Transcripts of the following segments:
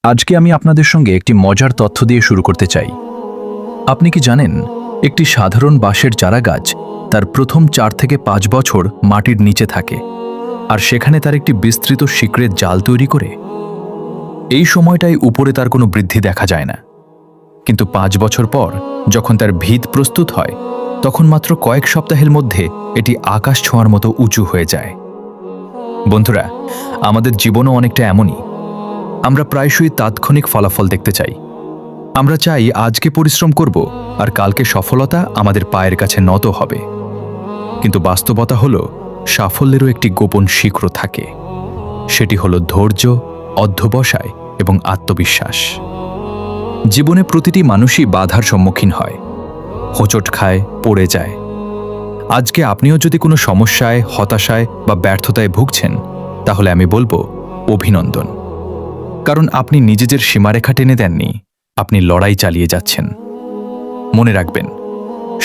আজকে আমি আপনাদের সঙ্গে একটি মজার তথ্য দিয়ে শুরু করতে চাই। আপনি কি জানেন, একটি সাধারণ বাঁশের চারাগাছ তার প্রথম 4 থেকে 5 বছর মাটির নিচে থাকে, আর সেখানে তার একটি বিস্তৃত শিকড়ের জাল তৈরি করে। এই সময়টায় উপরে তার কোনো বৃদ্ধি দেখা যায় না, কিন্তু 5 বছর পর যখন তার ভিত প্রস্তুত হয়, তখন মাত্র কয়েক সপ্তাহের মধ্যে এটি আকাশ ছোঁয়ার মতো উঁচু হয়ে যায়। বন্ধুরা, আমাদের জীবনও অনেকটা এমনই। আমরা প্রায়শই তাৎক্ষণিক ফলাফল দেখতে চাই। আমরা চাই আজকে পরিশ্রম করব আর কালকে সফলতা আমাদের পায়ের কাছে নত হবে। কিন্তু বাস্তবতা হলো, সাফল্যেরও একটি গোপন শিখর থাকে। সেটি হলো ধৈর্য, অধ্যবসায় এবং আত্মবিশ্বাস। জীবনে প্রতিটি মানুষই বাধার সম্মুখীন হয়, হোঁচট খায়, পড়ে যায়। আজকে আপনিও যদি কোনো সমস্যায়, হতাশায় বা ব্যর্থতায় ভুগছেন, তাহলে আমি বলবো অভিনন্দন। কারণ আপনি নিজেদের সীমারেখা টেনে দেননি, আপনি লড়াই চালিয়ে যাচ্ছেন। মনে রাখবেন,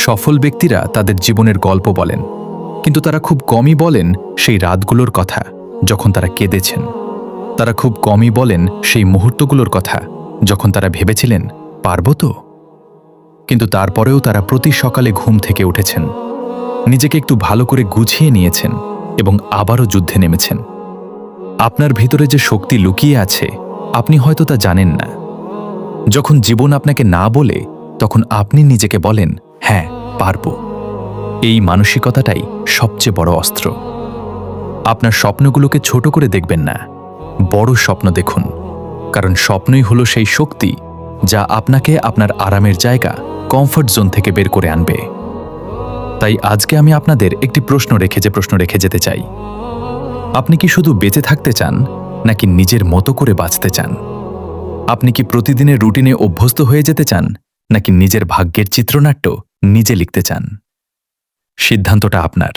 সফল ব্যক্তিরা তাদের জীবনের গল্প বলেন, কিন্তু তারা খুব কমই বলেন সেই রাতগুলোর কথা যখন তারা কেঁদেছেন। তারা খুব কমই বলেন সেই মুহূর্তগুলোর কথা যখন তারা ভেবেছিলেন, পারব তো? কিন্তু তারপরেও তারা প্রতি সকালে ঘুম থেকে উঠেছেন, নিজেকে একটু ভালো করে গুছিয়ে নিয়েছেন এবং আবারও যুদ্ধে নেমেছেন। আপনার ভিতরে যে শক্তি লুকিয়ে আছে, আপনি হয়তো তা জানেন না। যখন জীবন আপনাকে না বলে, তখন আপনি নিজেকে বলেন, হ্যাঁ, পারব। এই মানসিকতাটাই সবচেয়ে বড় অস্ত্র। আপনার স্বপ্নগুলোকে ছোট করে দেখবেন না, বড় স্বপ্ন দেখুন। কারণ স্বপ্নই হলো সেই শক্তি যা আপনাকে আপনার আরামের জায়গা, কমফর্ট জোন থেকে বের করে আনবে। তাই আজকে আমি আপনাদের একটি প্রশ্ন রেখে যেতে চাই। আপনি কি শুধু বেঁচে থাকতে চান, নাকি নিজের মতো করে বাঁচতে চান? আপনি কি প্রতিদিনের রুটিনে অভ্যস্ত হয়ে যেতে চান, নাকি নিজের ভাগ্যের চিত্রনাট্য নিজে লিখতে চান? সিদ্ধান্তটা আপনার।